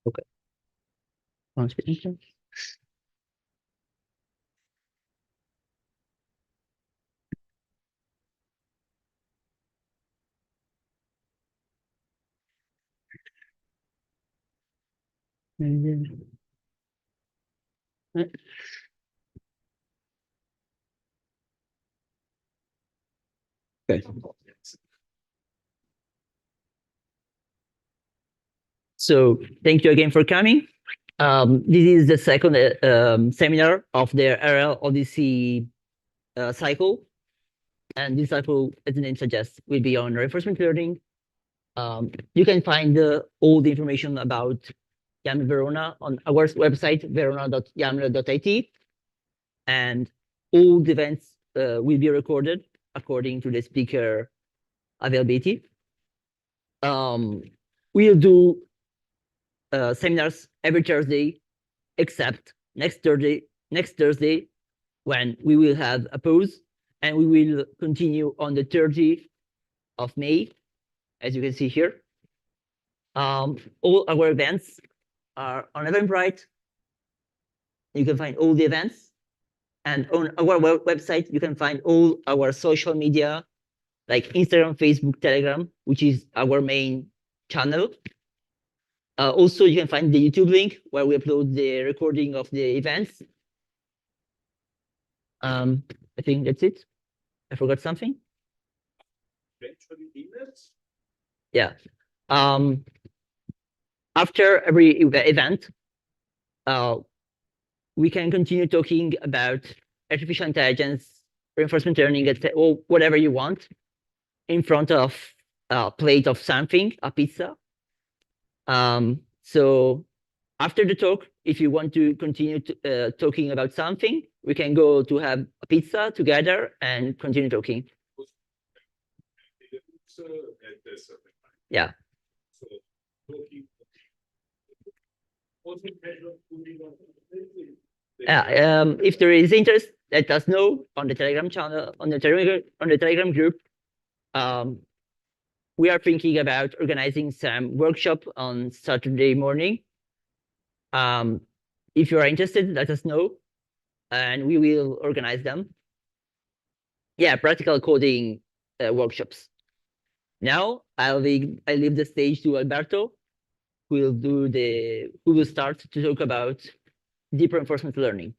Okay. One second. Okay. So thank you again for coming. This is the second seminar of the RL Odyssey cycle. And this cycle, as the name suggests, will be on reinforcement learning. You can find all the information about YAML Verona on our website, verona.yaml.it. And all the events will be recorded according to the speaker availability. We'll do seminars every Thursday, except next Thursday, when we will have a pause, and we will continue on the 30th of May, as you can see here. All our events are on Eventbrite. You can find all the events. And on our website, you can find all our social media, like Instagram, Facebook, Telegram, which is our main channel. Also, you can find the YouTube link where we upload the recording of the events. I think that's it. I forgot something. Yeah. After every event, we can continue talking about artificial intelligence, reinforcement learning, or whatever you want, in front of a plate of something, a pizza. So after the talk, if you want to continue talking about something, we can go to have a pizza together and continue talking. Yeah. If there is interest, let us know on the Telegram channel, on the Telegram group. We are thinking about organizing some workshop on Saturday morning. If you are interested, let us know, and we will organize them. Yeah, practical coding workshops. Now I leave the stage to Alberto, who will start to talk about deep reinforcement learning.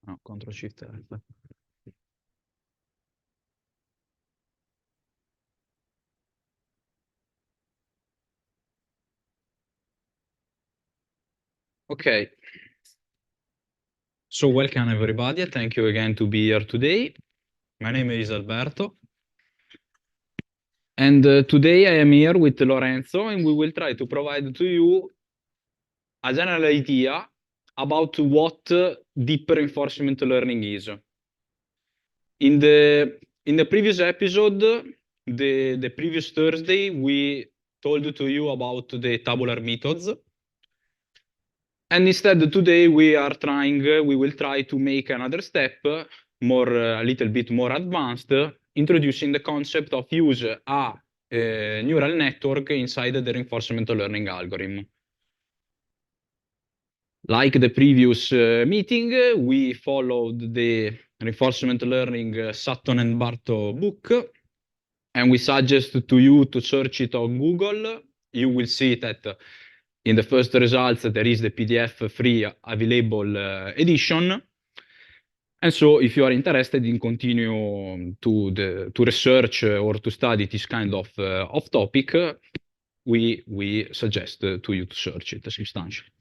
No, Ctrl Shift F. Okay. So welcome everybody. Thank you again to be here today. My name is Alberto. And today I am here with Lorenzo, and we will try to provide to you a general idea about what deep reinforcement learning is. In the previous episode, the previous Thursday, we told to you about the tabular methods. And instead today we will try to make another step, a little bit more advanced, introducing the concept of use a neural network inside the reinforcement learning algorithm. Like the previous meeting, we followed the reinforcement learning Sutton and Barto book, and we suggest to you to search it on Google. You will see that in the first results there is the PDF free available edition. And so if you are interested in continue to research or to study this kind of topic, we suggest to you to search it substantially.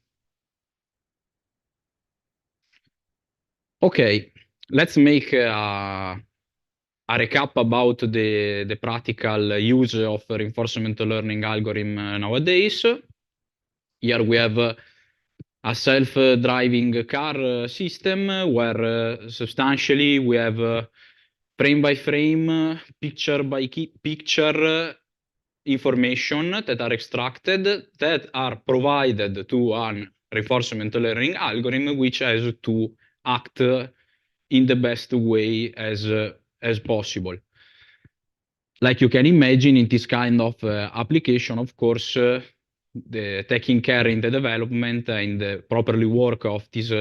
Okay, let's make a recap about the practical use of reinforcement learning algorithm nowadays. Here we have a a self-driving car system where substantially we have frame by frame, picture by picture information that are extracted, that are provided to an reinforcement learning algorithm, which has to act in the best way as possible. Like you can imagine, in this kind of application, of course, the taking care in the development and the properly work of this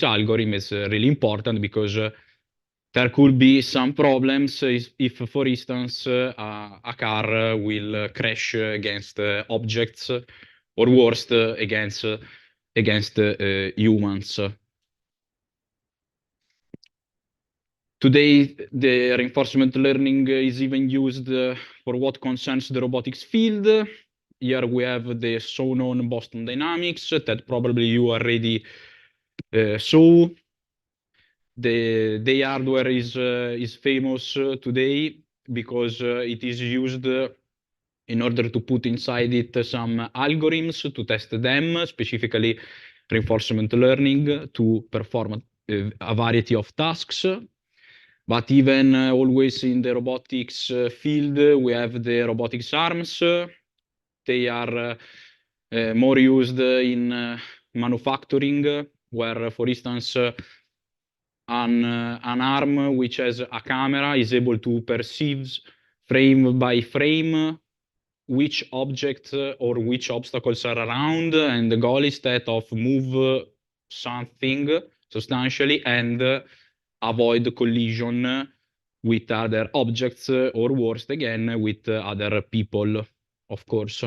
algorithm is really important, because there could be some problems if for instance, a car will crash against objects, or worst, against humans. Today, the reinforcement learning is even used for what concerns the robotics field. Here we have the so-known Boston Dynamics that probably you already saw. The hardware is famous today because it is used in order to put inside it some algorithms to test them, specifically reinforcement learning, to perform a variety of tasks. But even always in the robotics field, we have the robotics arms. They are more used in manufacturing, where, for instance, an arm which has a camera is able to perceive frame by frame which objects or which obstacles are around, and the goal is that of move something substantially and avoid collision with other objects, or worse again, with other people, of course.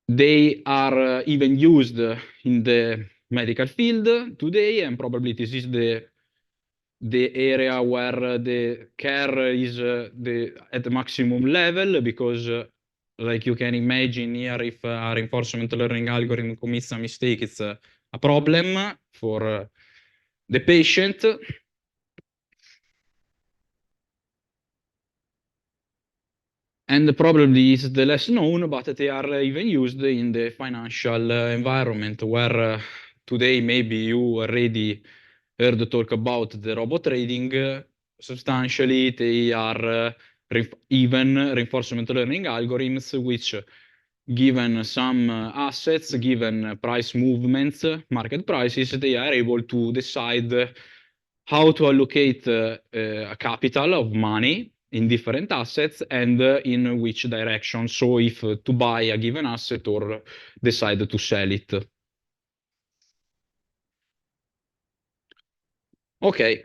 They are even used in the medical field today, and probably this is the area where the care is at the maximum level, because like you can imagine here, if a reinforcement learning algorithm commits a mistake, it's a problem for the patient. And probably is the less known, but they are even used in the financial environment, where today maybe you already heard talk about the robot trading. Substantially, they are even reinforcement learning algorithms, which, given some assets, given price movements, market prices, they are able to decide how to allocate a capital of money in different assets, and in which direction. So if to buy a given asset or decide to sell it. Okay.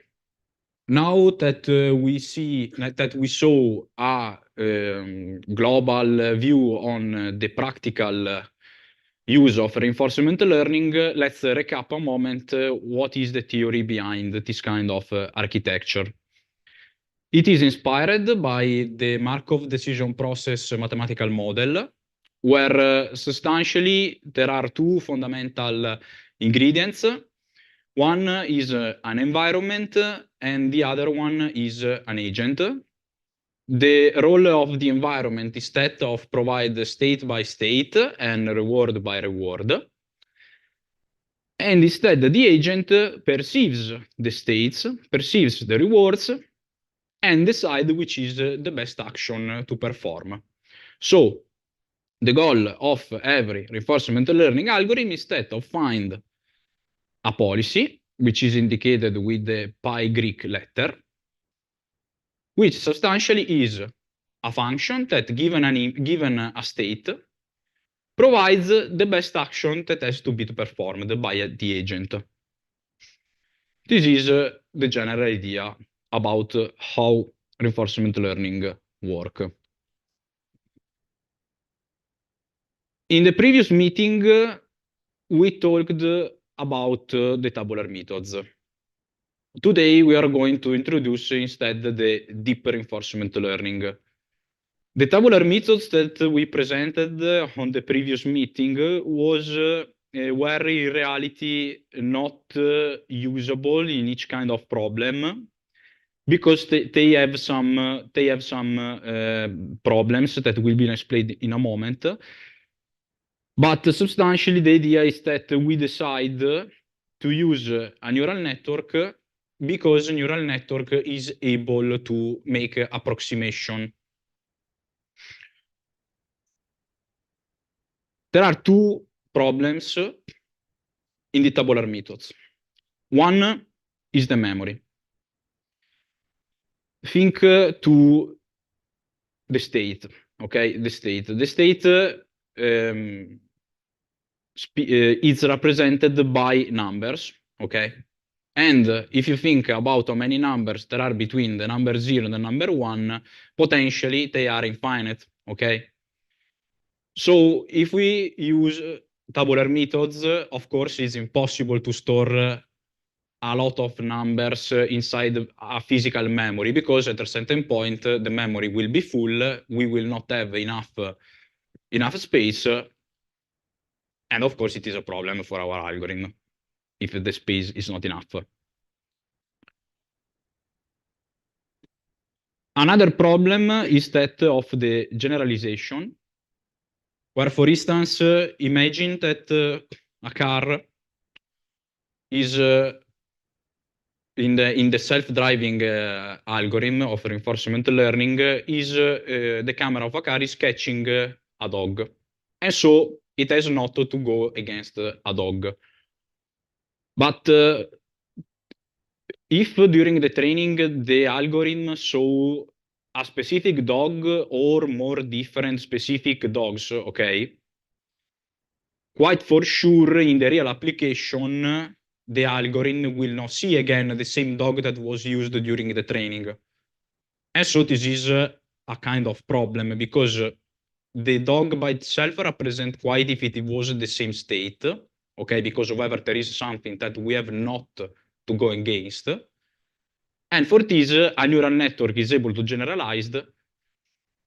Now that we saw a global view on the practical use of reinforcement learning, let's recap a moment what is the theory behind this kind of architecture. It is inspired by the Markov decision process mathematical model, where substantially there are two fundamental ingredients. One is an environment, and the other one is an agent. The role of the environment is that of provide state by state and reward by reward. And instead, the agent perceives the states, perceives the rewards, and decide which is the best action to perform. So, the goal of every reinforcement learning algorithm is that of find a policy, which is indicated with the pi Greek letter, which substantially is a function that, given a state, provides the best action that has to be performed by the agent. This is the general idea about how reinforcement learning work. In the previous meeting, we talked about the tabular methods. Today, we are going to introduce instead the deep reinforcement learning. The tabular methods that we presented on the previous meeting were in reality not usable in each kind of problem, because they have some problems that will be explained in a moment. But substantially, the idea is that we decide to use a neural network because a neural network is able to make approximation. There are two problems in the tabular methods. One is the memory. Think to the state, okay? The state. The state is represented by numbers, okay? And if you think about how many numbers there are between the number 0 and the number 1, potentially they are infinite, okay? So if we use tabular methods, of course, it's impossible to store a lot of numbers inside a physical memory because at a certain point the memory will be full, we will not have enough space, and of course it is a problem for our algorithm if the space is not enough. Another problem is that of the generalization, where, for instance, imagine that a car is in the self-driving algorithm of reinforcement learning is the camera of a car is catching a dog, and so it has not to go against a dog. But if during the training the algorithm saw a specific dog or more different specific dogs, okay, quite for sure in the real application the algorithm will not see again the same dog that was used during the training. And so this is a kind of problem because the dog by itself represents quite if it was the same state, okay, because however there is something that we have not to go against. And for this, a neural network is able to generalize,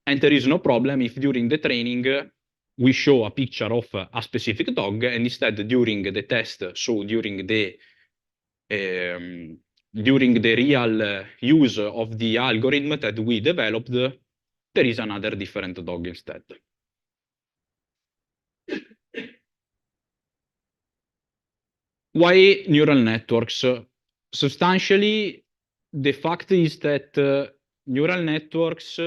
and there is no problem if during the training we show a picture of a specific dog, and instead during the test, so during the real use of the algorithm that we developed, there is another different dog instead. Why neural networks? Substantially, the fact is that neural networks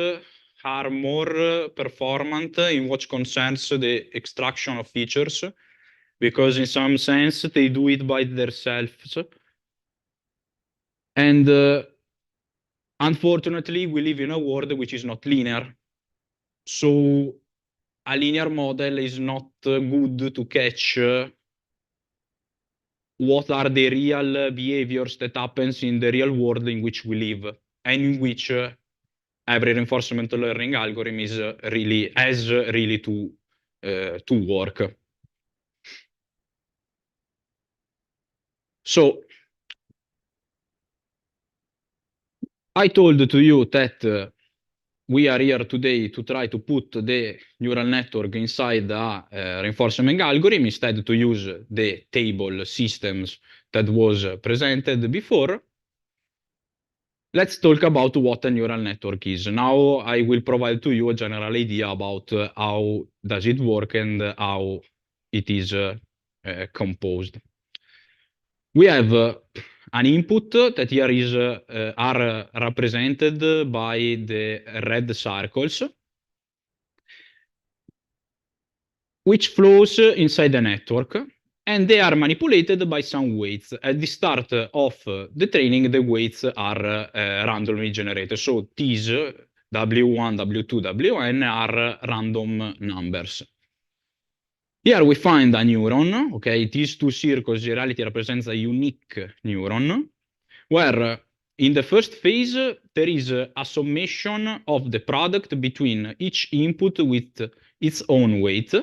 are more performant in what concerns the extraction of features, because in some sense they do it by themselves. And unfortunately, we live in a world which is not linear. So a linear model is not good to catch what are the real behaviors that happens in the real world in which we live, and in which every reinforcement learning algorithm is really to work. So I told to you that we are here today to try to put the neural network inside a reinforcement algorithm instead to use the table systems that was presented before. Let's talk about what a neural network is. Now I will provide to you a general idea about how does it work and how it is composed. We have an input that here is are represented by the red circles, which flows inside the network, and they are manipulated by some weights. At the start of the training, the weights are randomly generated. So these W1, W2, Wn are random numbers. Here we find a neuron, okay? These two circles in reality represents a unique neuron, where in the first phase there is a summation of the product between each input with its own weight.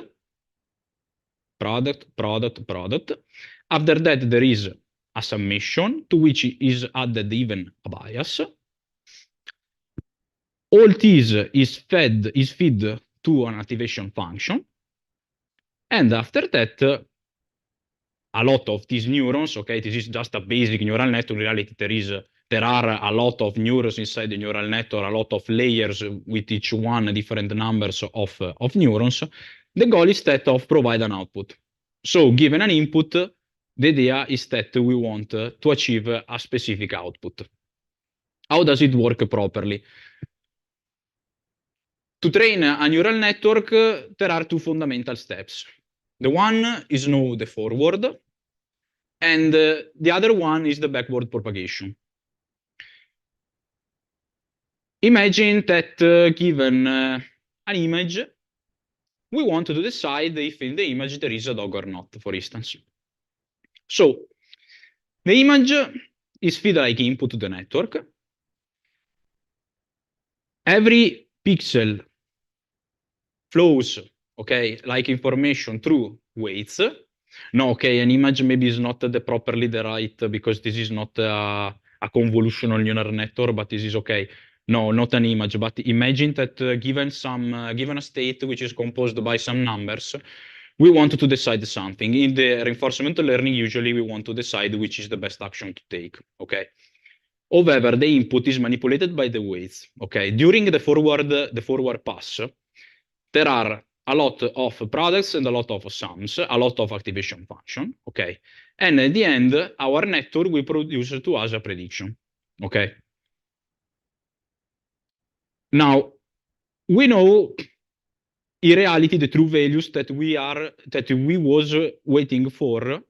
Product, product, product. After that, there is a summation to which is added even a bias. All this is fed to an activation function. And after that, a lot of these neurons, okay, this is just a basic neural network. In reality, there are a lot of neurons inside the neural network, a lot of layers with each one different numbers of neurons. The goal is that of provide an output. So given an input, the idea is that we want to achieve a specific output. How does it work properly? To train a neural network, there are two fundamental steps. The one is know the forward, and the other one is the backward propagation. Imagine that given an image, we want to decide if in the image there is a dog or not, for instance. So the image is fed like input to the network. Every pixel flows, okay, like information through weights. No, okay, an image maybe is not properly the right, because this is not a convolutional neural network, but this is okay. No, not an image, but imagine that given a state which is composed by some numbers, we want to decide something. In the reinforcement learning, usually we want to decide which is the best action to take, okay? However, the input is manipulated by the weights, okay? During the forward pass, there are a lot of products and a lot of sums, a lot of activation function, okay? And at the end, our network will produce to us a prediction, okay? Now, we know in reality the true values that we was waiting for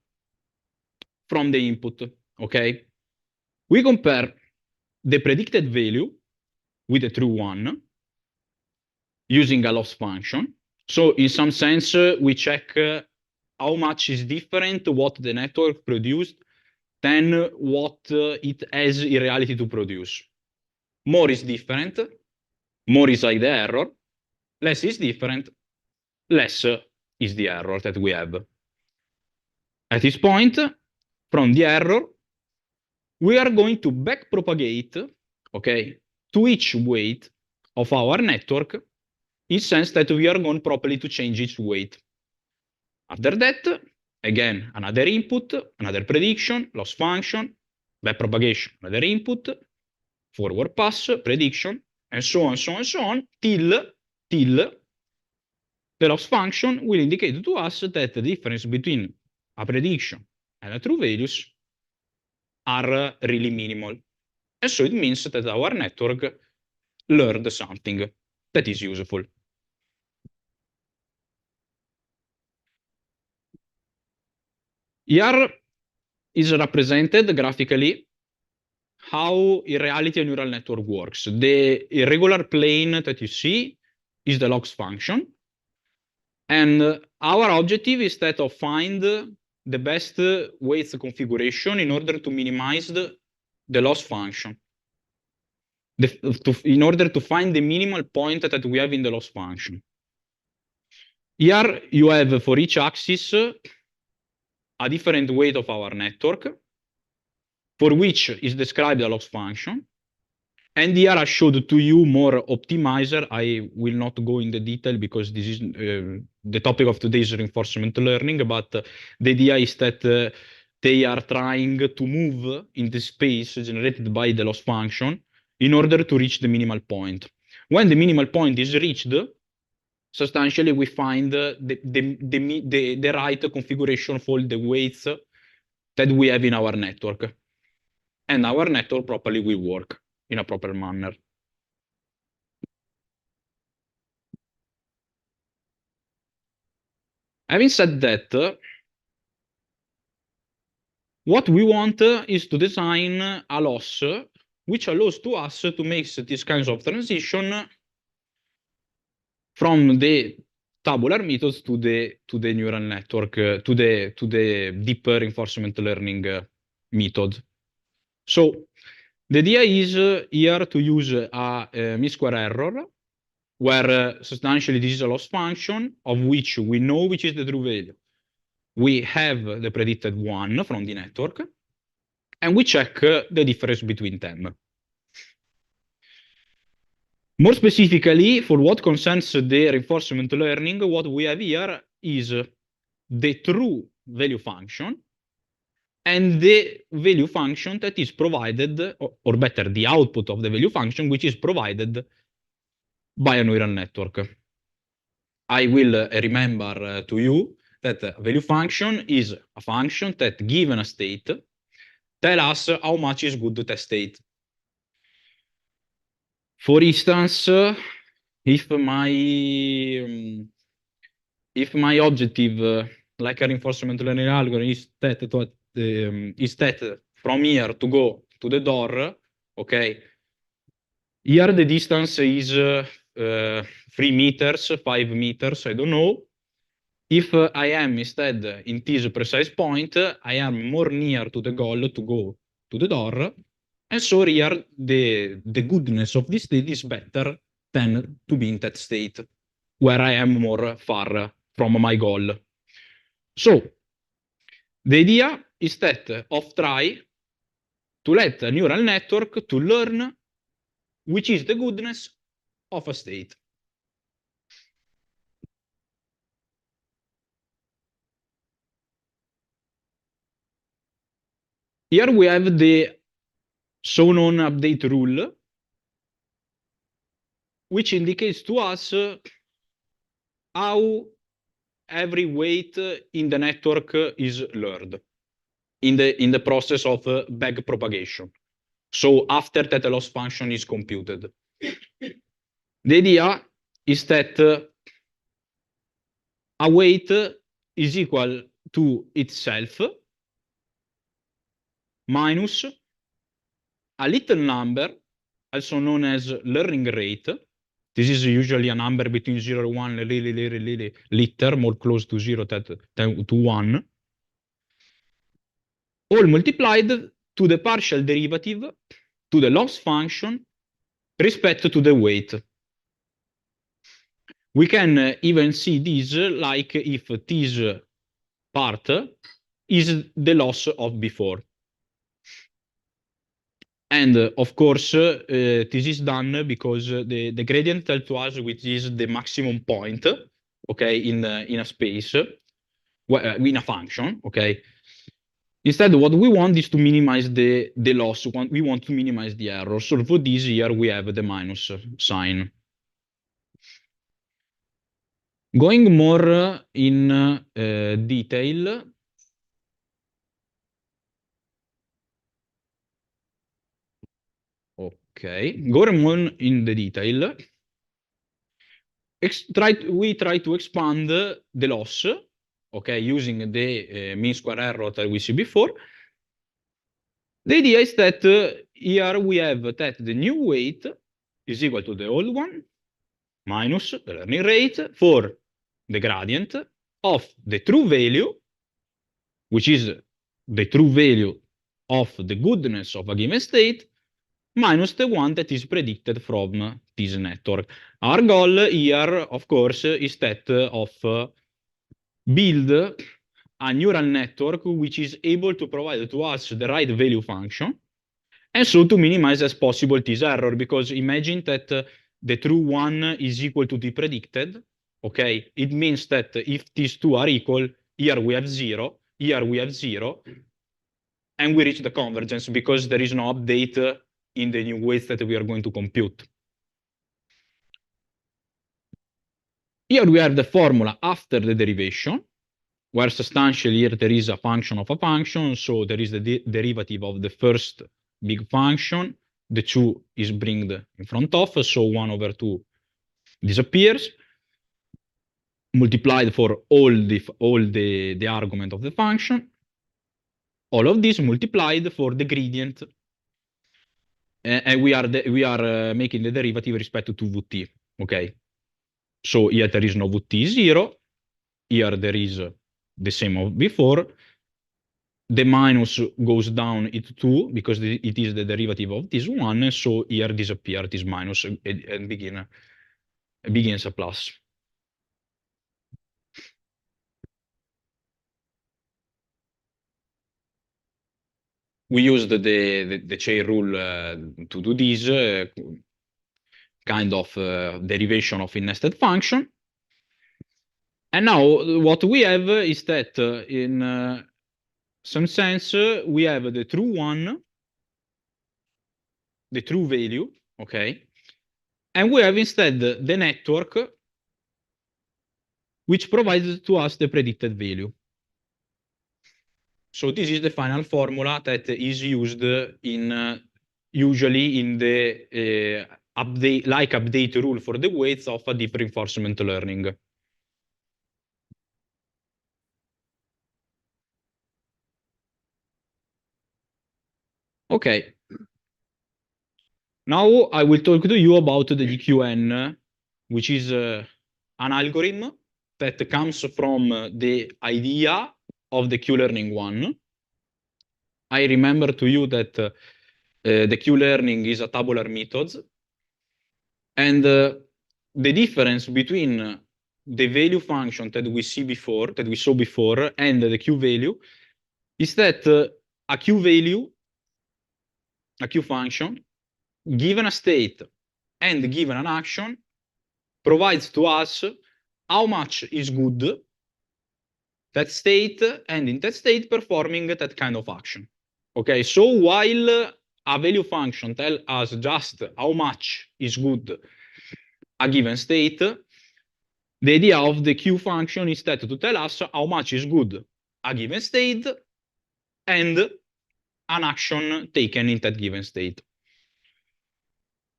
from the input, okay? We compare the predicted value with the true one using a loss function. So in some sense, we check how much is different what the network produced than what it has in reality to produce. More is different, more is like the error, less is different, less is the error that we have. At this point, from the error, we are going to backpropagate, okay, to each weight of our network, in the sense that we are going properly to change its weight. After that, again, another input, another prediction, loss function, backpropagation, another input, forward pass, prediction, and so on, so on, so on, till the loss function will indicate to us that the difference between a prediction and a true values are really minimal. And so it means that our network learned something that is useful. Here is represented graphically how in reality a neural network works. The irregular plane that you see is the loss function. And our objective is that of find the best weights configuration in order to minimize the loss function. In order to find the minimal point that we have in the loss function. Here you have for each axis a different weight of our network, for which is described a loss function. And here I showed to you more optimizer. I will not go in the detail because this is the topic of today's reinforcement learning, but the idea is that they are trying to move in the space generated by the loss function in order to reach the minimal point. When the minimal point is reached, substantially we find the right configuration for the weights that we have in our network. And our network properly will work in a proper manner. Having said that, what we want is to design a loss which allows to us to make these kinds of transition from the tabular methods to the neural network, to the deeper reinforcement learning method. So the idea is here to use a mean-square error, where substantially this is a loss function of which we know which is the true value. We have the predicted one from the network, and we check the difference between them. More specifically, for what concerns the reinforcement learning, what we have here is the true value function and the value function that is provided, or better, the output of the value function, which is provided by a neural network. I will remember to you that value function is a function that, given a state, tell us how much is good that state. For instance, if my objective, like a reinforcement learning algorithm, is that from here to go to the door, okay, here the distance is 3 meters, 5 meters, I don't know. If I am instead in this precise point, I am more near to the goal to go to the door, and so here the goodness of this state is better than to be in that state where I am more far from my goal. So the idea is that of try to let a neural network to learn which is the goodness of a state. Here we have the so-known update rule, which indicates to us how every weight in the network is learned in the process of back propagation. So after that the loss function is computed. The idea is that a weight is equal to itself minus a little number, also known as learning rate. This is usually a number between 0 and 1 liter, more close to 0 than to 1, all multiplied to the partial derivative to the loss function respect to the weight. We can even see this like if this part is the loss of before. And of course, this is done because the gradient tells to us which is the maximum point, okay, in a space, in a function, okay. Instead, what we want is to minimize the loss. We want to minimize the error. So for this here, we have the minus sign. Going more in detail, okay, going more in the detail, we try to expand the loss, okay, using the mean square error that we see before. The idea is that here we have that the new weight is equal to the old one minus the learning rate for the gradient of the true value, which is the true value of the goodness of a given state, minus the one that is predicted from this network. Our goal here, of course, is that of build a neural network which is able to provide to us the right value function, and so to minimize as possible this error, because imagine that the true one is equal to the predicted, okay? It means that if these two are equal, here we have 0, here we have 0, and we reach the convergence because there is no update in the new weights that we are going to compute. Here we have the formula after the derivation, where substantially here there is a function of a function, so there is the derivative of the first big function, the 2 is bringed in front of, so 1 over 2 disappears, multiplied for all the argument of the function, all of this multiplied for the gradient, and we are making the derivative respect to Vt, okay? So here there is no Vt 0, here there is the same of before. The minus goes down into 2 because it is the derivative of this one, so here disappears this minus and begins a plus. We used the chain rule to do this kind of derivation of a nested function. And now what we have is that in some sense we have the true one, the true value, okay? And we have instead the network which provides to us the predicted value. So this is the final formula that is used in usually in the update rule for the weights of a deep reinforcement learning. Okay. Now I will talk to you about the DQN, which is an algorithm that comes from the idea of the Q-learning one. I remember to you that the Q-learning is a tabular method, and the difference between the value function that we saw before, and the Q value is that a Q value, a Q function, given a state and given an action, provides to us how much is good that state, and in that state performing that kind of action. Okay, so while a value function tells us just how much is good a given state, the idea of the Q function is that to tell us how much is good a given state and an action taken in that given state.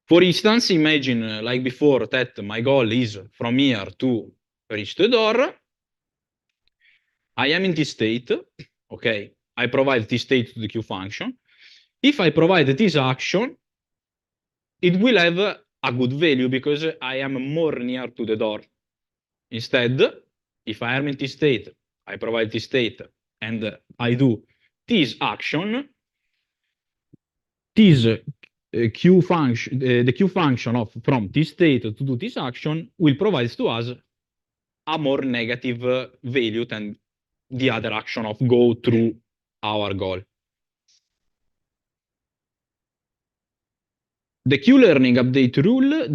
For instance, imagine like before that my goal is from here to reach the door. I am in this state, okay, I provide this state to the Q function. If I provide this action, it will have a good value because I am more near to the door. Instead, if I am in this state, I provide this state, and I do this action, this Q function, the Q function of from this state to do this action will provide to us a more negative value than the other action of go through our goal. The Q-learning update rule,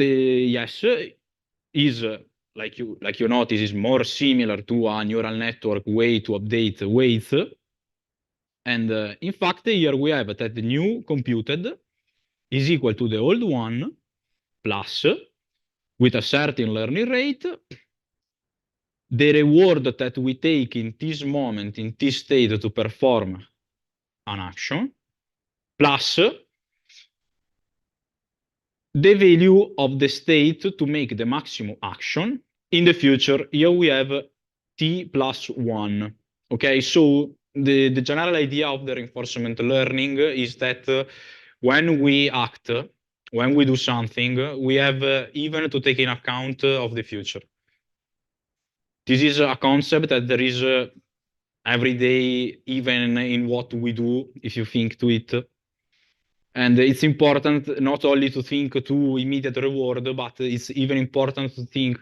is like you notice, is more similar to a neural network way to update weights. And in fact, here we have that the new computed is equal to the old one plus, with a certain learning rate, the reward that we take in this moment, in this state to perform an action, plus the value of the state to make the maximum action. In the future, here we have t plus 1. Okay, so the general idea of the reinforcement learning is that when we act, when we do something, we have even to take in account of the future. This is a concept that there is every day, even in what we do, if you think to it. And it's important not only to think to immediate reward, but it's even important to think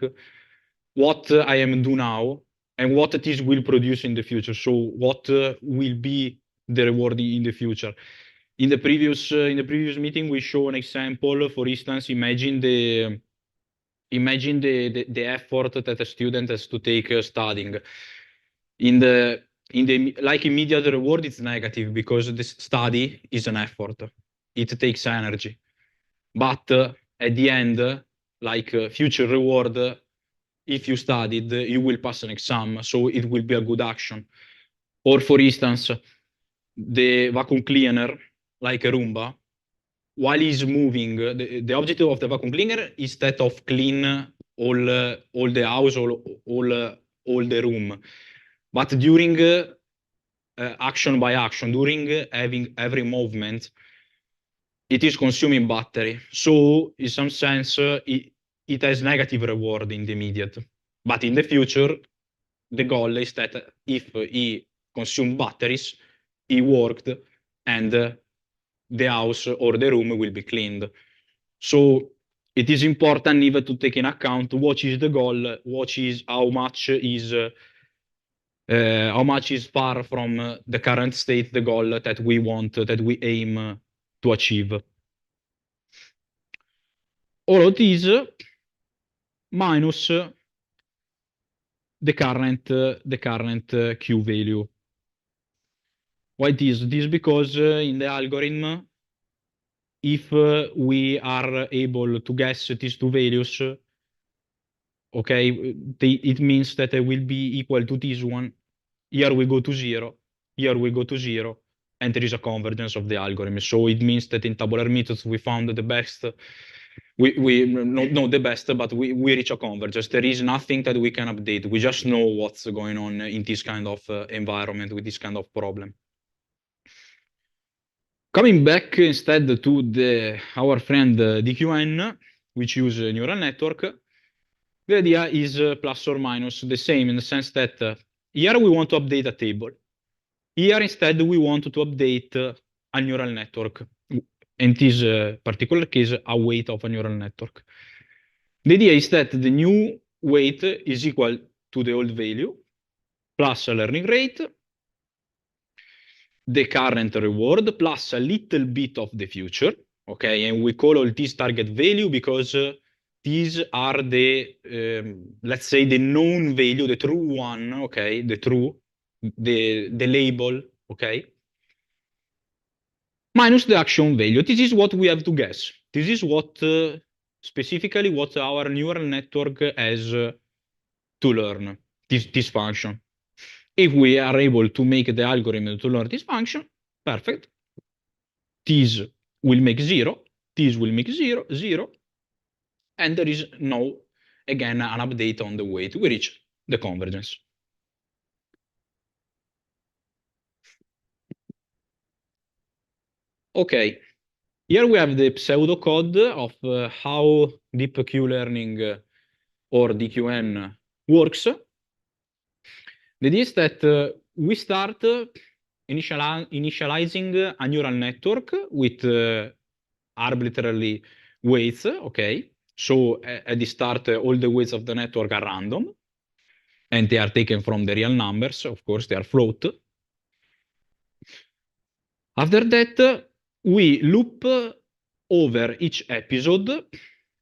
what I am do now and what this will produce in the future. So what will be the reward in the future? In the previous meeting, we show an example. For instance, imagine the effort that a student has to take studying. In the like immediate reward, it's negative because the study is an effort. It takes energy. But at the end, like future reward, if you studied, you will pass an exam, so it will be a good action. Or for instance, the vacuum cleaner, like a Roomba, while he's moving, the objective of the vacuum cleaner is that of clean all the house, all the room. But during action by action, during having every movement, it is consuming battery. So in some sense, it has negative reward in the immediate. But in the future, the goal is that if he consumed batteries, he worked, and the house or the room will be cleaned. So it is important even to take in account what is the goal, how much is far from the current state, the goal that we want, that we aim to achieve. All of these minus the current Q value. Why this? This because in the algorithm, if we are able to guess these two values, okay, it means that they will be equal to this one. Here we go to 0, here we go to 0, and there is a convergence of the algorithm. So it means that in tabular methods we found the best, not the best, but we reach a convergence. There is nothing that we can update. We just know what's going on in this kind of environment with this kind of problem. Coming back instead to our friend DQN, which use a neural network, the idea is plus or minus the same in the sense that here we want to update a table. Here instead we want to update a neural network. In this particular case, a weight of a neural network. The idea is that the new weight is equal to the old value plus a learning rate, the current reward plus a little bit of the future, okay? And we call all these target value because these are the, let's say, the known value, the true one, okay? The label, okay? Minus the action value. This is what we have to guess. This is what, specifically, what our neural network has to learn, this function. If we are able to make the algorithm to learn this function, perfect. This will make 0, this will make 0, 0, and there is no, again, an update on the weight. We reach the convergence. Okay, here we have the pseudocode of how deep Q-learning or DQN works. The idea is that we start initializing a neural network with arbitrarily weights, okay? So at the start, all the weights of the network are random, and they are taken from the real numbers. Of course, they are float. After that, we loop over each episode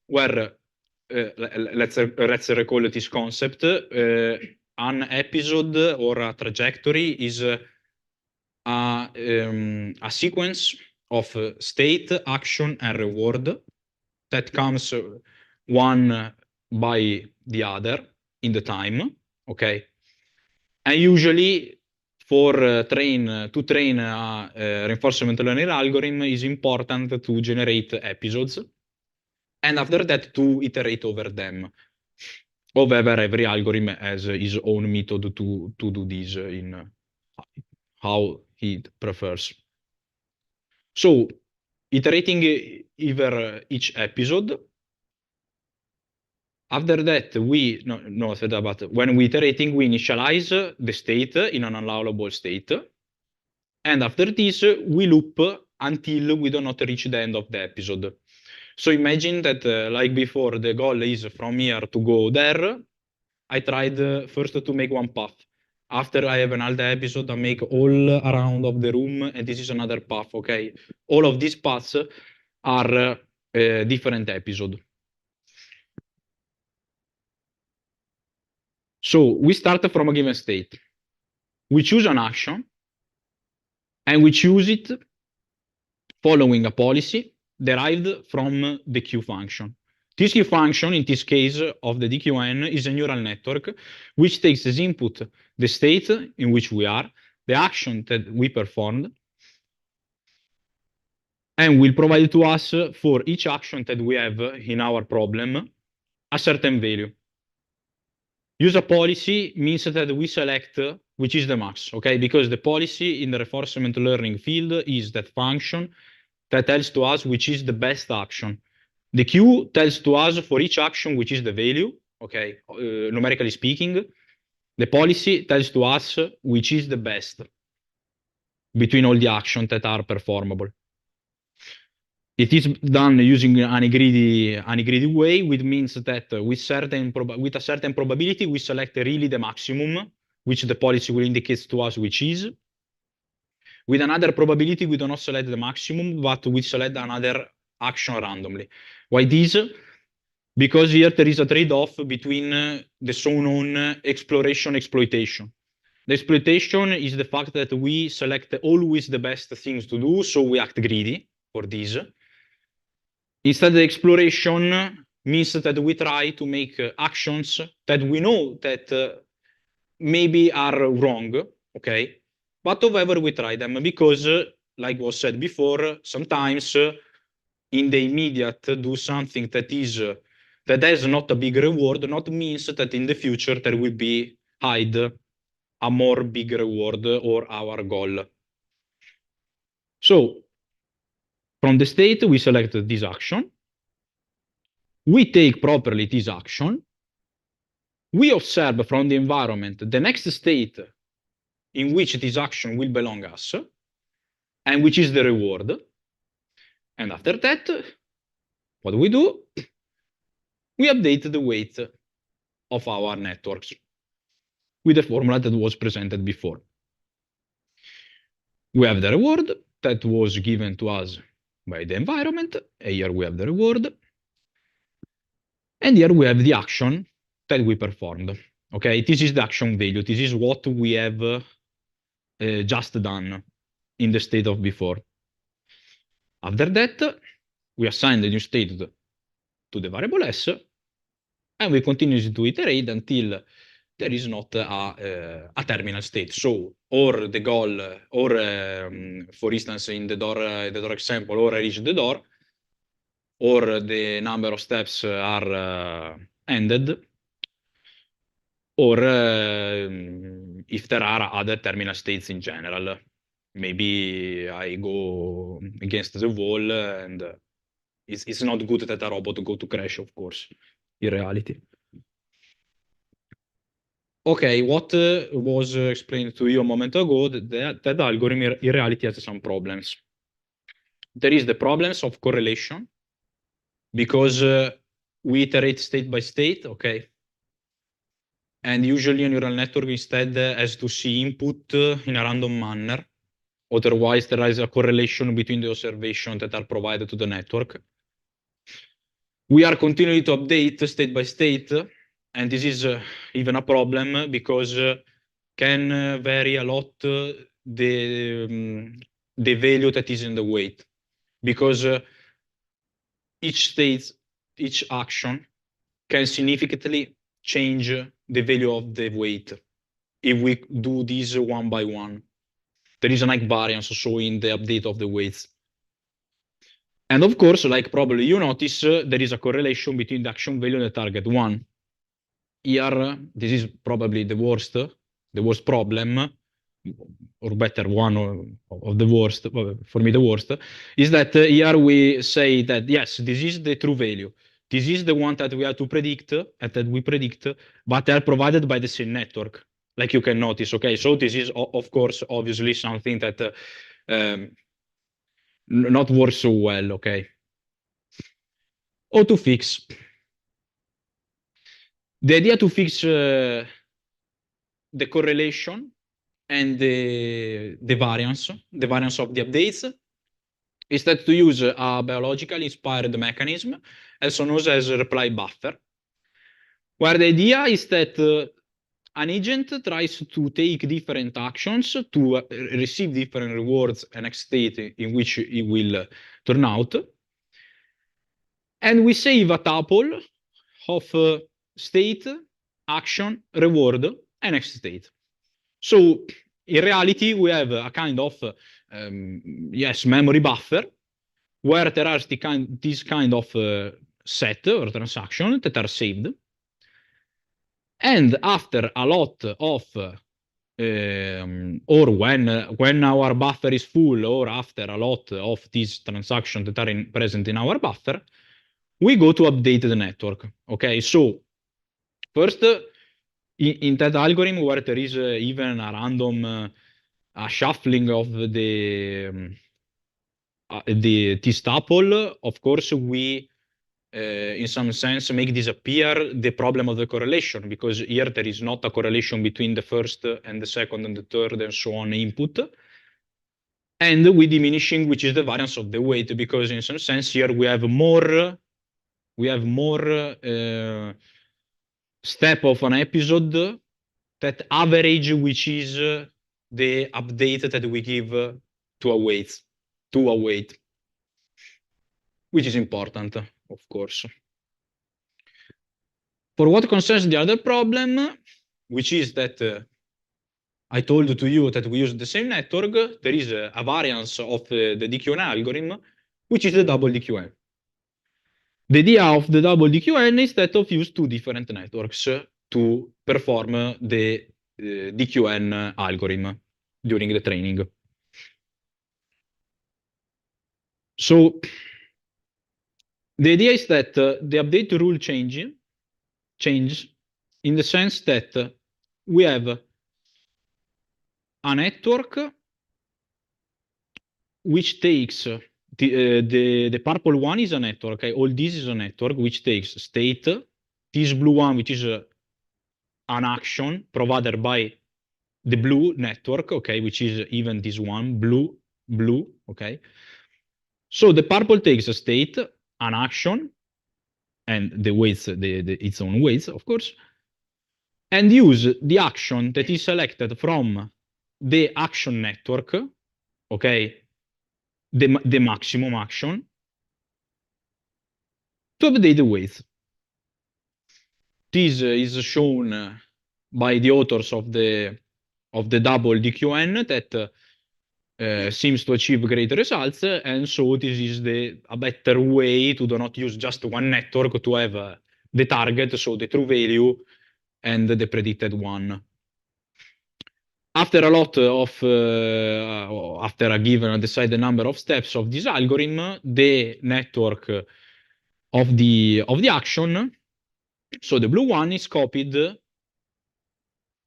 where, let's recall this concept. An episode or a trajectory is a sequence of state, action, and reward that comes one by the other in the time, okay? And usually for to train a reinforcement learning algorithm is important to generate episodes, and after that to iterate over them. However, every algorithm has his own method to do this in how he prefers. So, iterating over each episode. After that, when we iterating, we initialize the state in an allowable state. And after this, we loop until we do not reach the end of the episode. So imagine that, like before, the goal is from here to go there. I tried first to make one path. After I have another episode, I make all around of the room, and this is another path, okay? All of these paths are different episodes. So we start from a given state. We choose an action, and we choose it following a policy derived from the Q function. This Q function, in this case of the DQN, is a neural network which takes as input the state in which we are, the action that we performed, and will provide to us for each action that we have in our problem a certain value. Use a policy means that we select which is the max, okay? Because the policy in the reinforcement learning field is that function that tells to us which is the best action. The Q tells to us for each action which is the value, okay? Numerically speaking, the policy tells to us which is the best between all the actions that are performable. It is done using an greedy way, which means that with a certain probability, we select really the maximum, which the policy will indicate to us which is. With another probability, we do not select the maximum, but we select another action randomly. Why this? Because here there is a trade-off between the so-known exploration-exploitation. The exploitation is the fact that we select always the best things to do, so we act greedy for this. Instead, the exploration means that we try to make actions that we know that maybe are wrong, okay? But however, we try them because, like was said before, sometimes in the immediate do something that is that has not a big reward, not means that in the future there will be hide a more big reward or our goal. So from the state, we select this action. We take properly this action. We observe from the environment the next state in which this action will belong us, and which is the reward. And after that, what do? We update the weight of our networks with the formula that was presented before. We have the reward that was given to us by the environment. And here we have the reward. And here we have the action that we performed. Okay, this is the action value. This is what we have just done in the state of before. After that, we assign the new state to the variable s, and we continue to iterate until there is not a terminal state. So, or the goal, or for instance, in the door example, or I reach the door, or the number of steps are ended, or if there are other terminal states in general. Maybe I go against the wall and it's not good that a robot go to crash, of course, in reality. Okay, what was explained to you a moment ago, that algorithm in reality has some problems. There is the problems of correlation, because we iterate state by state, okay? And usually a neural network instead has to see input in a random manner. Otherwise, there is a correlation between the observations that are provided to the network. We are continuing to update state by state, and this is even a problem because can vary a lot the value that is in the weight, because each state, each action can significantly change the value of the weight if we do this one by one. There is a like variance also in the update of the weights. And of course, like probably you notice, there is a correlation between the action value and the target one. Here, this is probably the worst problem, or better, one of the worst, for me the worst, is that here we say that, yes, this is the true value. This is the one that we have to predict, and that we predict, but they are provided by the same network, like you can notice, okay? So this is, of course, obviously something that not works so well, okay? How to fix? The idea to fix the correlation and the variance of the updates is that to use a biologically inspired mechanism, also known as a reply buffer, where the idea is that an agent tries to take different actions to receive different rewards and next state in which it will turn out. And we save a tuple of state, action, reward, and next state. So in reality, we have a kind of memory buffer where there are this kind of set or transaction that are saved. And after a lot of or when our buffer is full, or after a lot of these transactions that are present in our buffer, we go to update the network. Okay, so first, in that algorithm where there is even a random shuffling of this tuple, of course, we in some sense make disappear the problem of the correlation, because here there is not a correlation between the first and the second and the third and so on input. And we diminishing, which is the variance of the weight, because in some sense here we have more step of an episode that average, which is the update that we give to a weight, which is important, of course. For what concerns the other problem, which is that I told to you that we use the same network, there is a variance of the DQN algorithm, which is the double DQN. The idea of the double DQN is that of use two different networks to perform the DQN algorithm during the training. So the idea is that the update rule change in the sense that we have a network which takes the purple one is a network. Okay, all this is a network which takes state, this blue one which is an action provided by the blue network, okay, which is even this one, blue, okay. So the purple takes a state, an action, and the weights, its own weights, of course, and use the action that is selected from the action network, okay, the maximum action, to update the weights. This is shown by the authors of the double DQN that seems to achieve great results, and so this is a better way to do not use just one network to have the target, so the true value, and the predicted one. After a lot of, after a given decided number of steps of this algorithm, the network of the action, so the blue one is copied,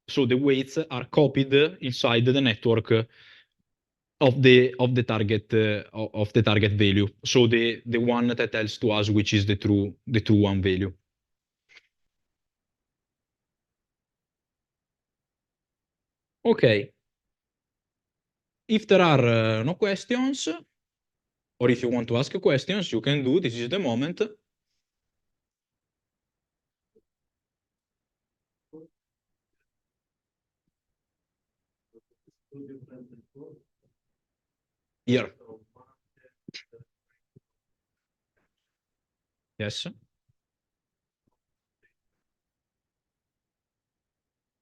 so the weights are copied inside the network of the target value. So the one that tells to us which is the true one value. Okay. If there are no questions, or if you want to ask questions, you can do. This is the moment. Here. Yes.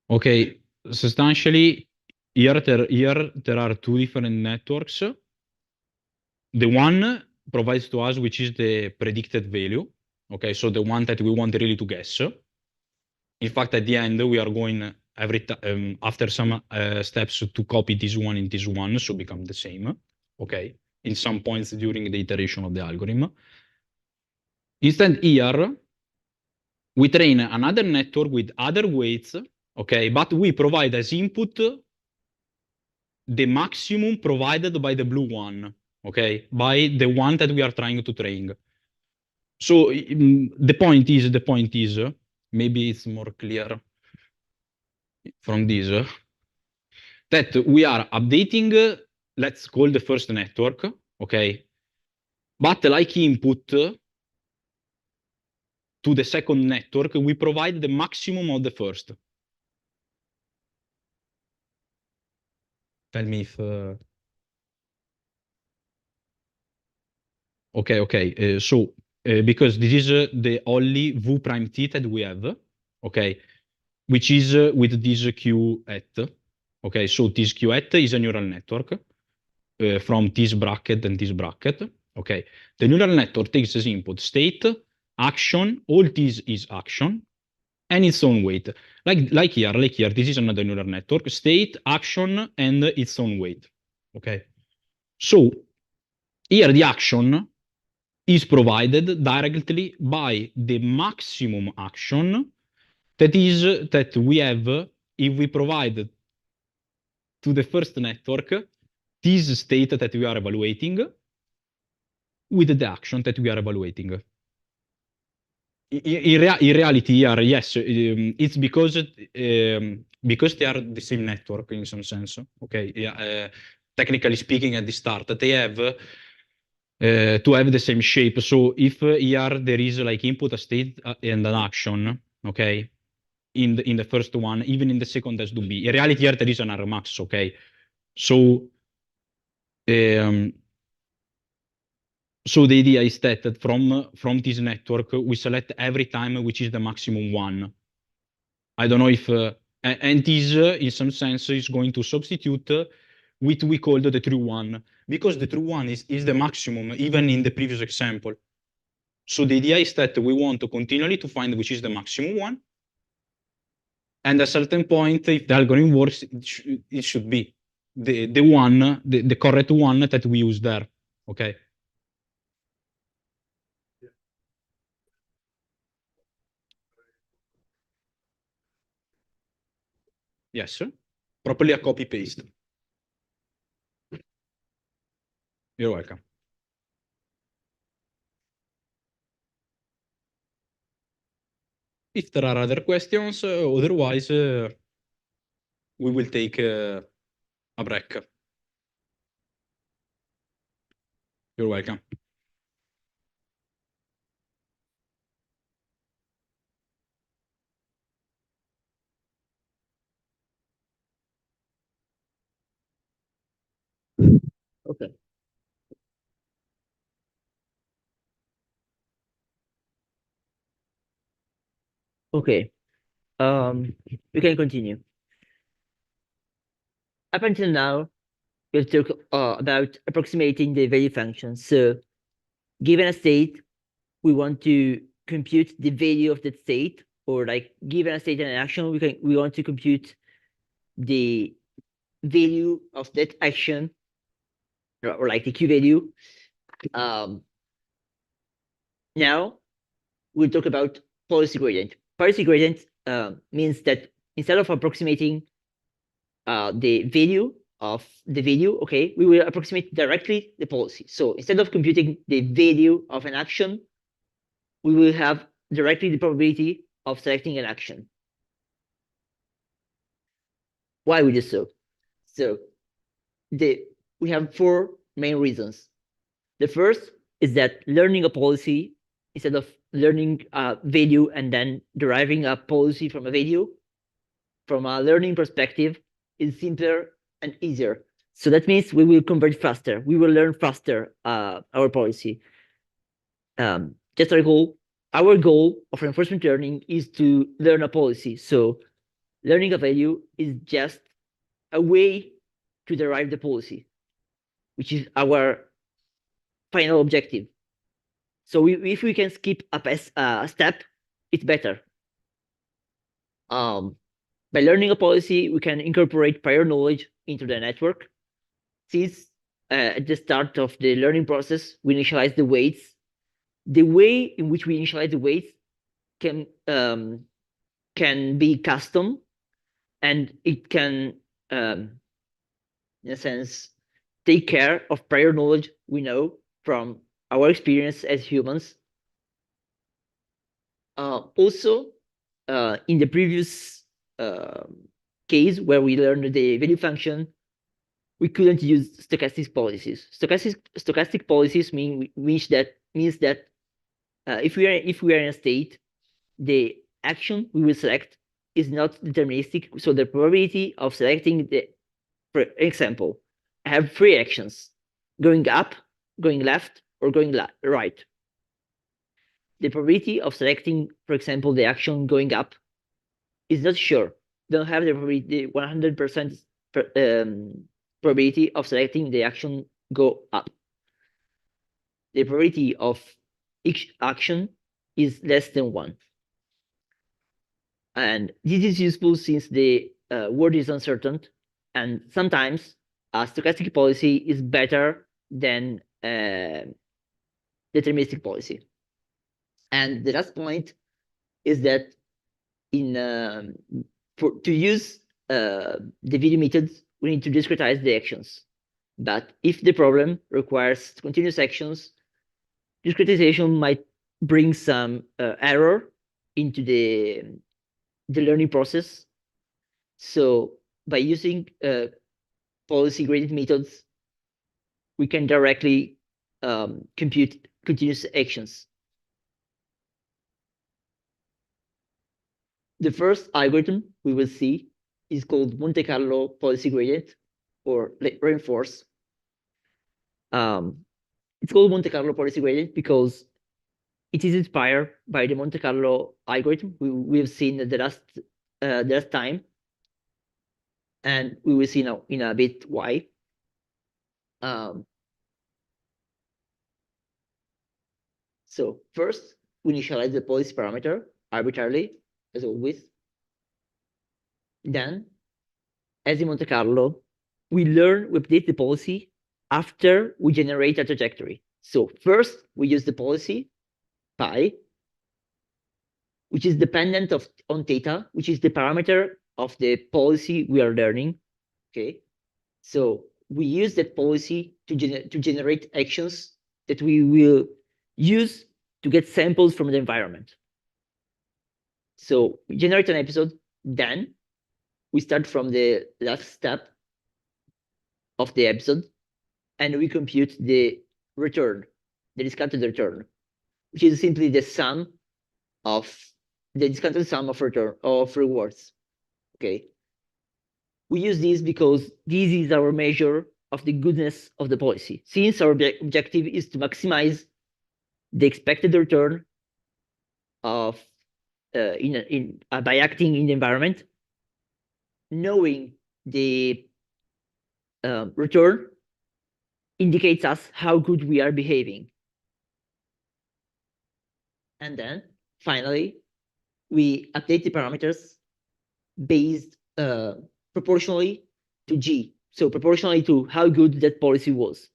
Okay. Substantially, here there are two different networks. The one provides to us which is the predicted value. Okay, so the one that we want really to guess. In fact, at the end, we are going after some steps to copy this one in this one, so become the same. Okay, in some points during the iteration of the algorithm. Instead, here we train another network with other weights. Okay, but we provide as input the maximum provided by the blue one. Okay, by the one that we are trying to train. So the point is, maybe it's more clear from this, that we are updating, let's call the first network, okay? But like input to the second network, we provide the maximum of the first. Tell me if... Okay. So, because this is the only v prime t that we have, okay? Which is with this q at. Okay, so this q at is a neural network from this bracket and this bracket. Okay, the neural network takes as input state, action, all this is action, and its own weight. Like here, this is another neural network, state, action, and its own weight. Okay, so here the action is provided directly by the maximum action that we have if we provide to the first network this state that we are evaluating with the action that we are evaluating. In reality, here, yes, it's because they are the same network in some sense. Okay, yeah, technically speaking, at the start, they have to have the same shape. So if here there is like input, a state, and an action, okay, in the first one, even in the second has to be. In reality, here there is an Rmax, okay. So So the idea is that from this network, we select every time which is the maximum one. I don't know if, and this, in some sense, is going to substitute what we called the true one, because the true one is the maximum, even in the previous example. So the idea is that we want to continually to find which is the maximum one, and at a certain point, if the algorithm works, it should be the correct one that we use there. Okay. Yes. Properly a copy paste. You're welcome. If there are other questions, otherwise, we will take a break. You're welcome. Okay. Okay. We can continue. Up until now, we've talked about approximating the value function. So given a state, we want to compute the value of that state, or like given a state and an action, we want to compute the value of that action, or like the Q value. Now we'll talk about policy gradient. Policy gradient means that instead of approximating the value of the value, okay, we will approximate directly the policy. So instead of computing the value of an action, we will have directly the probability of selecting an action. Why we do so? So we have four main reasons. The first is that learning a policy, instead of learning a value and then deriving a policy from a value, from a learning perspective, is simpler and easier. So that means we will convert faster. We will learn faster our policy. Just recall, our goal of reinforcement learning is to learn a policy. So learning a value is just a way to derive the policy, which is our final objective. So if we can skip a step, it's better. By learning a policy, we can incorporate prior knowledge into the network. Since at the start of the learning process, we initialize the weights. The way in which we initialize the weights can be custom, and it can, in a sense, take care of prior knowledge we know from our experience as humans. Also, in the previous case where we learned the value function, we couldn't use stochastic policies. Stochastic policies means that if we are in a state, the action we will select is not deterministic. So the probability of selecting for example, I have three actions: going up, going left, or going right. The probability of selecting, for example, the action going up is not sure. Don't have the probability 100% probability of selecting the action go up. The probability of each action is less than 1. And this is useful since the world is uncertain, and sometimes a stochastic policy is better than deterministic policy. And the last point is that to use the value methods, we need to discretize the actions. But if the problem requires continuous actions, discretization might bring some error into the learning process. So by using policy gradient methods, we can directly compute continuous actions. The first algorithm we will see is called Monte Carlo policy gradient, or reinforce. It's called Monte Carlo policy gradient because it is inspired by the Monte Carlo algorithm we have seen the last time, and we will see now in a bit why. So first, we initialize the policy parameter arbitrarily, as always. Then, as in Monte Carlo, we update the policy after we generate a trajectory. So first, we use the policy pi, which is dependent on theta, which is the parameter of the policy we are learning. Okay, so we use that policy to generate actions that we will use to get samples from the environment. So we generate an episode, then we start from the last step of the episode, and we compute the return, the discounted return, which is simply the sum of the discounted sum of rewards. Okay. We use this because this is our measure of the goodness of the policy. Since our objective is to maximize the expected return of by acting in the environment, knowing the return indicates us how good we are behaving. And then finally, we update the parameters based proportionally to G. So proportionally to how good that policy was.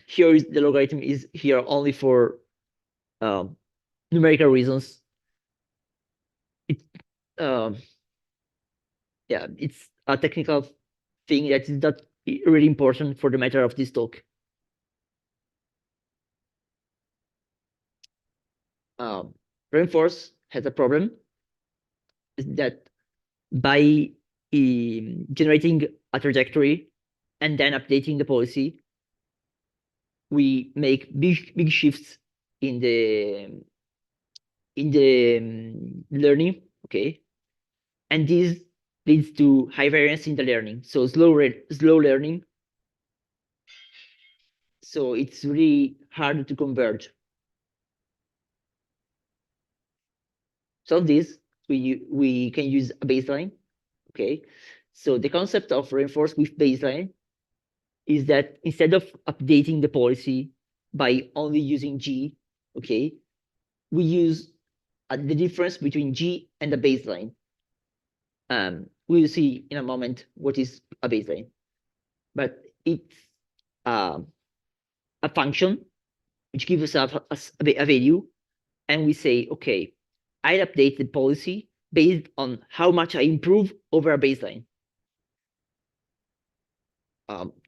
Here is the logarithm is here only for numerical reasons. Yeah, it's a technical thing that is not really important for the matter of this talk. Reinforce has a problem that by generating a trajectory and then updating the policy, we make big shifts in the learning. Okay, and this leads to high variance in the learning, so slow learning. So it's really hard to converge. So this we can use a baseline. Okay, so the concept of reinforce with baseline is that instead of updating the policy by only using G, okay, we use the difference between G and the baseline. We'll see in a moment what is a baseline, but it's a function which gives us a value, and we say, okay, I update the policy based on how much I improve over a baseline.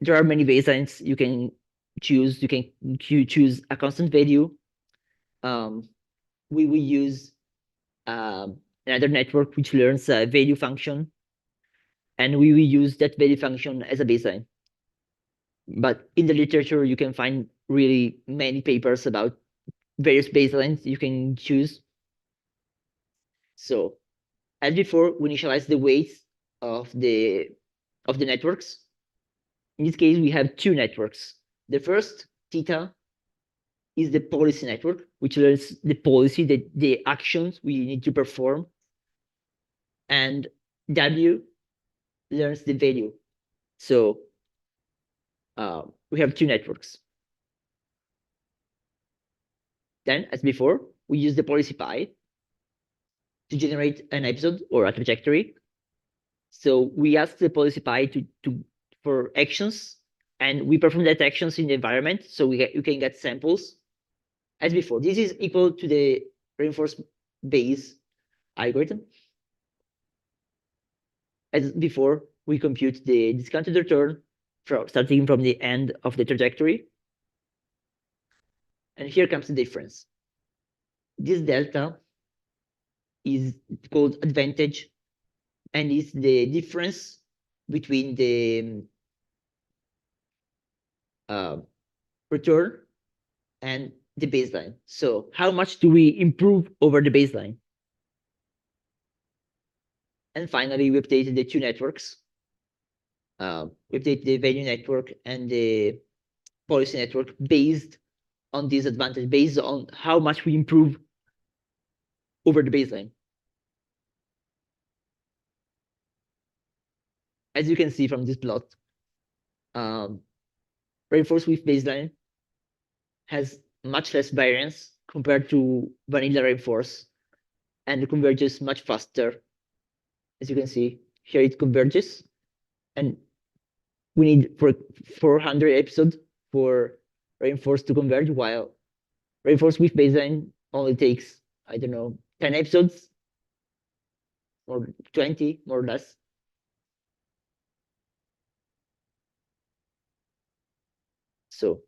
There are many baselines you can choose. You can choose a constant value. We will use another network which learns a value function, and we will use that value function as a baseline. But in the literature, you can find really many papers about various baselines you can choose. So as before, we initialize the weights of the networks. In this case, we have two networks. The first, theta, is the policy network, which learns the policy, the actions we need to perform. And W learns the value. So we have two networks. Then, as before, we use the policy pi to generate an episode or a trajectory. So we ask the policy pi for actions, and we perform that actions in the environment. So you can get samples. As before, this is equal to the reinforced Bayes algorithm. As before, we compute the discounted return starting from the end of the trajectory. And here comes the difference. This delta is called advantage, and is the difference between the return and the baseline. So how much do we improve over the baseline? And finally, we updated the two networks. We update the value network and the policy network based on this advantage, based on how much we improve over the baseline. As you can see from this plot, reinforced with baseline has much less variance compared to vanilla reinforce, and it converges much faster. As you can see, here it converges, and we need for 400 episodes for reinforce to converge, while reinforce with baseline only takes, I don't know, 10 episodes or 20, more or less. So,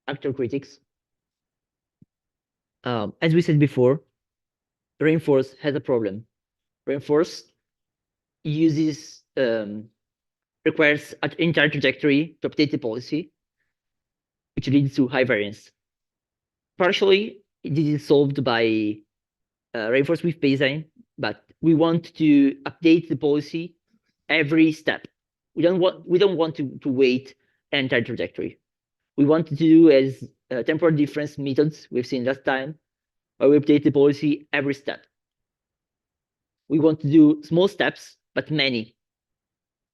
actor critics. As we said before, reinforce has a problem. Reinforce uses requires an entire trajectory to update the policy, which leads to high variance. Partially, this is solved by reinforce with baseline, but we want to update the policy every step. We don't want to wait an entire trajectory. We want to do as temporal difference methods we've seen last time, where we update the policy every step. We want to do small steps, but many.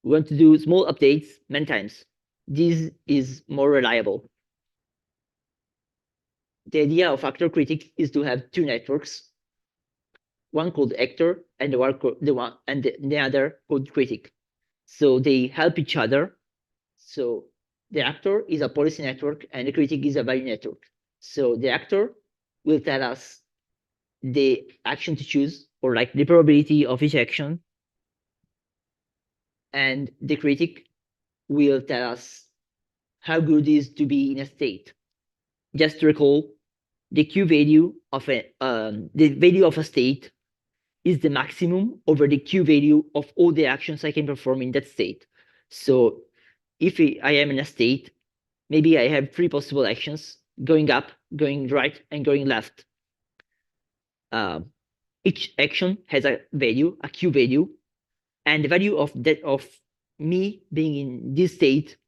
We want to do small updates many times. This is more reliable. The idea of actor critic is to have two networks, one called actor and the other called critic. So they help each other. So the actor is a policy network and the critic is a value network. So the actor will tell us the action to choose, or like the probability of each action. And the critic will tell us how good it is to be in a state. Just to recall, the Q value of the value of a state is the maximum over the Q value of all the actions I can perform in that state. So if I am in a state, maybe I have 3 possible actions: going up, going right, and going left. Each action has a value, a Q value, and the value of me being in this state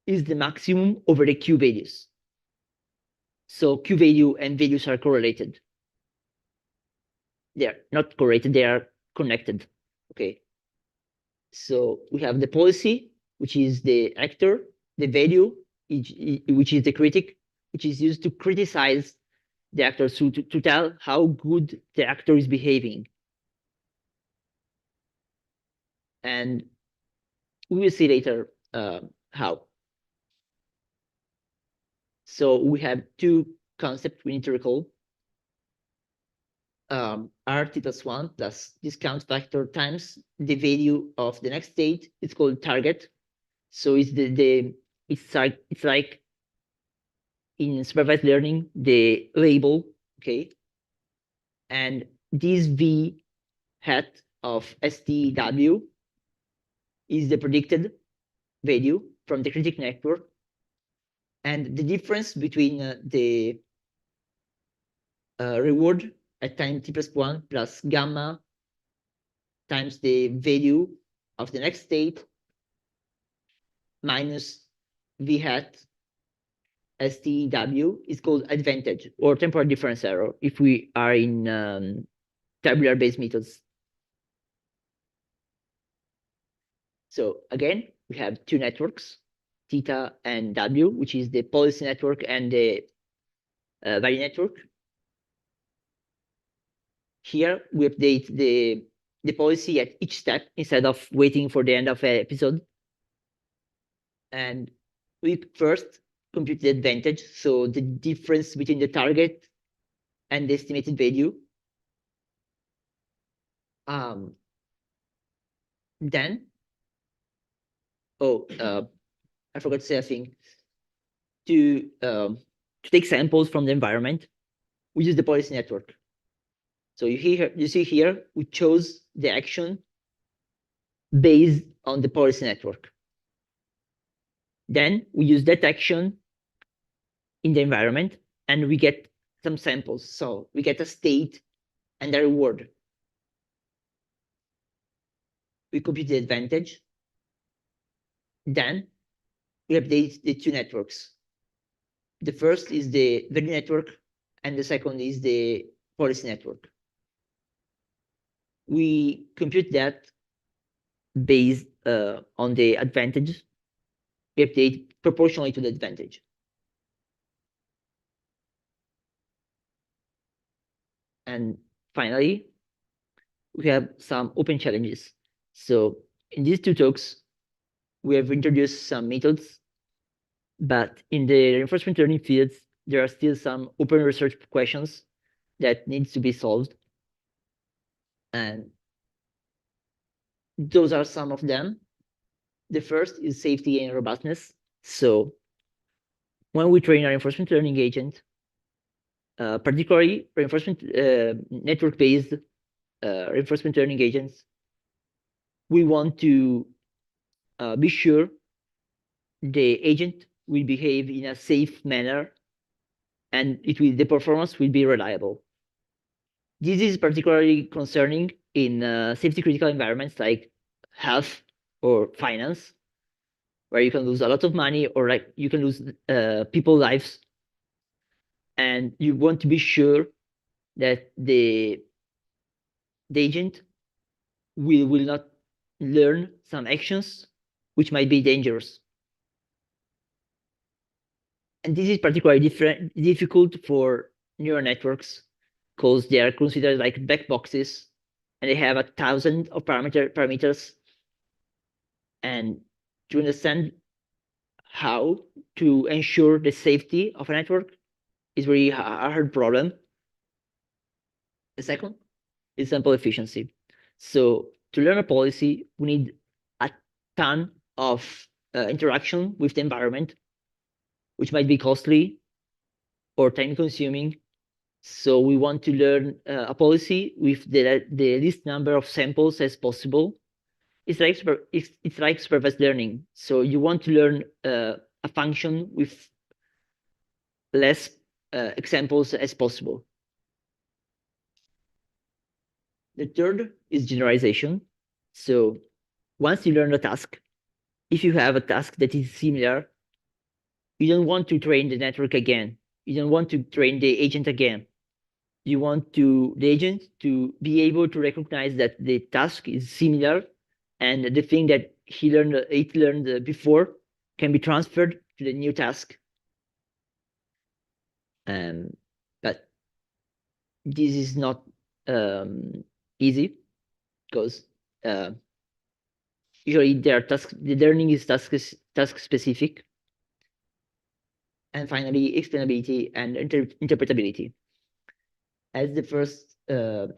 is the maximum over the Q values. So Q value and values are correlated. They are not correlated, they are connected. Okay. So we have the policy, which is the actor, the value, which is the critic, which is used to criticize the actor, so to tell how good the actor is behaving. And we will see later how. So we have two concepts we need to recall. RT plus 1 plus discount factor times the value of the next state. It's called target. So it's it's like in supervised learning the label, okay? And this V hat of STW is the predicted value from the critic network, and the difference between the reward at time t plus 1 plus gamma times the value of the next state minus V hat STW is called advantage, or temporal difference error if we are in tabular based methods. So again, we have two networks, theta and W, which is the policy network and the value network. Here we update the policy at each step instead of waiting for the end of an episode. And we first compute the advantage, so the difference between the target and the estimated value. Then, I forgot to say a thing. To take samples from the environment, we use the policy network. So you see here, we chose the action based on the policy network. Then we use that action in the environment and we get some samples. So we get a state and a reward. We compute the advantage. Then we update the two networks. The first is the value network, and the second is the policy network. We compute that based on the advantage. We update proportionally to the advantage. And finally, we have some open challenges. So in these two talks, we have introduced some methods, but in the reinforcement learning fields, there are still some open research questions that needs to be solved. And those are some of them. The first is safety and robustness. So when we train our reinforcement learning agent, particularly reinforcement network-based reinforcement learning agents, we want to be sure the agent will behave in a safe manner and the performance will be reliable. This is particularly concerning in safety critical environments like health or finance, where you can lose a lot of money or like you can lose people lives, and you want to be sure that the agent will not learn some actions which might be dangerous. And this is particularly difficult for neural networks because they are considered like black boxes and they have 1,000 of parameters. And to understand how to ensure the safety of a network is really a hard problem. The second is sample efficiency. So to learn a policy, we need a ton of interaction with the environment, which might be costly or time consuming. So we want to learn a policy with the least number of samples as possible. It's like supervised learning. So you want to learn a function with less examples as possible. The third is generalization. So once you learn a task, if you have a task that is similar, you don't want to train the network again. You don't want to train the agent again. You want the agent to be able to recognize that the task is similar and the thing that it learned before can be transferred to the new task. But this is not easy because usually the learning is task specific. And finally, explainability and interpretability. As the first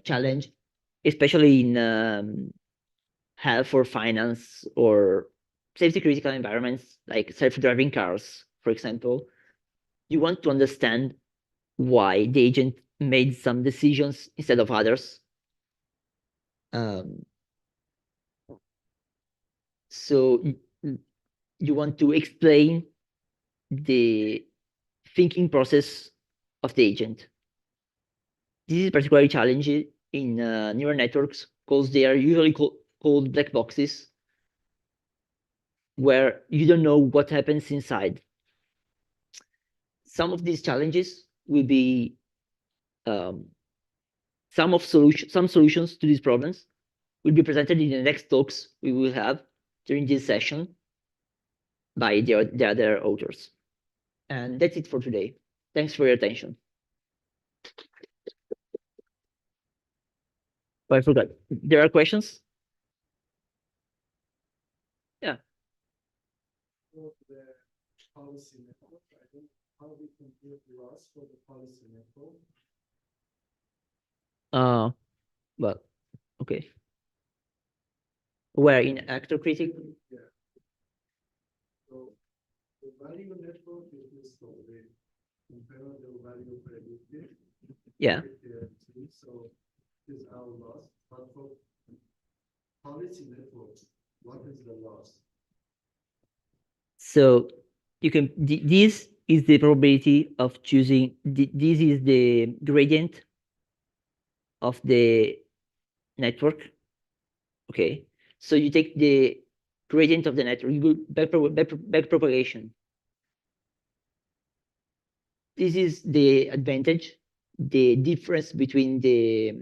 challenge, especially in health or finance or safety critical environments like self-driving cars, for example, you want to understand why the agent made some decisions instead of others. So you want to explain the thinking process of the agent. This is particularly challenging in neural networks because they are usually called black boxes, where you don't know what happens inside. Some of these challenges will be some solutions to these problems will be presented in the next talks we will have during this session by the other authors. And that's it for today. Thanks for your attention. Oh, I forgot. There are questions? Yeah. For the policy network, I think how we compute loss for the policy network. Well, okay. Where in actor critic? Yeah. So the value network is this story. Compare the value predicted. Yeah. So this is our loss. But for policy network, what is the loss? So you can this is the probability of choosing this is the gradient of the network. Okay, so you take the gradient of the network, you go back propagation. This is the advantage, the difference between the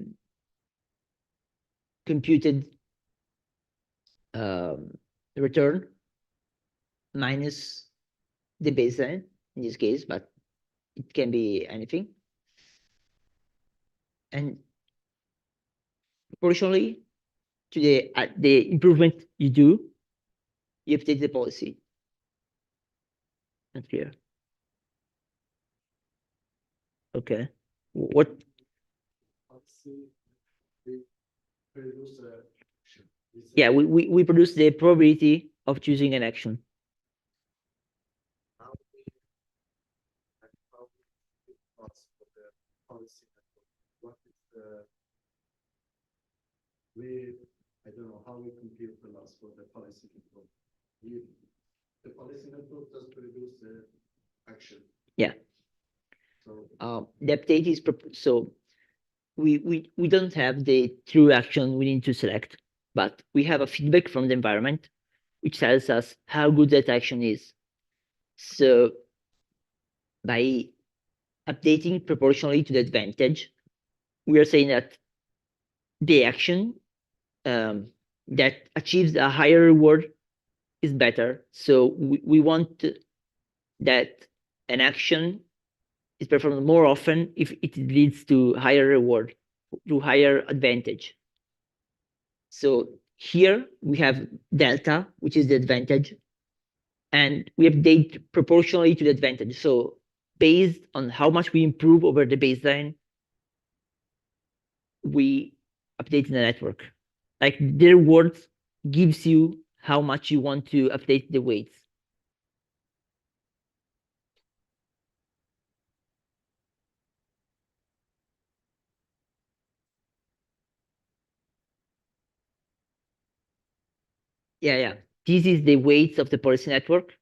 computed return minus the baseline in this case, but it can be anything. And proportionally to the improvement you do, you update the policy. Not clear. Okay. What? Yeah, we produce the probability of choosing an action. I don't know how we compute the loss for the policy control. The policy network does produce the action. Yeah. So The update is so we don't have the true action we need to select, but we have a feedback from the environment which tells us how good that action is. So by updating proportionally to the advantage, we are saying that the action that achieves a higher reward is better. So we want that an action is performed more often if it leads to higher reward, to higher advantage. So here we have delta, which is the advantage, and we update proportionally to the advantage. So based on how much we improve over the baseline, we update the network. Like the reward gives you how much you want to update the weights. Yeah. This is the weights of the policy network.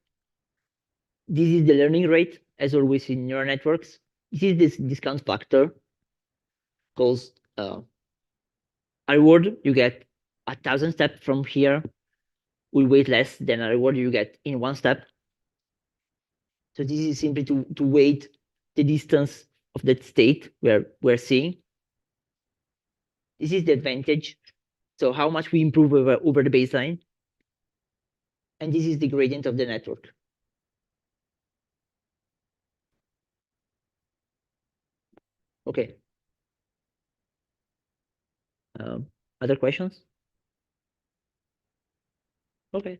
This is the learning rate, as always in neural networks. This is this discount factor, because a reward you get 1,000 steps from here will weight less than a reward you get in one step. So this is simply to weight the distance of that state we're seeing. This is the advantage. So how much we improve over the baseline. And this is the gradient of the network. Okay. Other questions? Okay.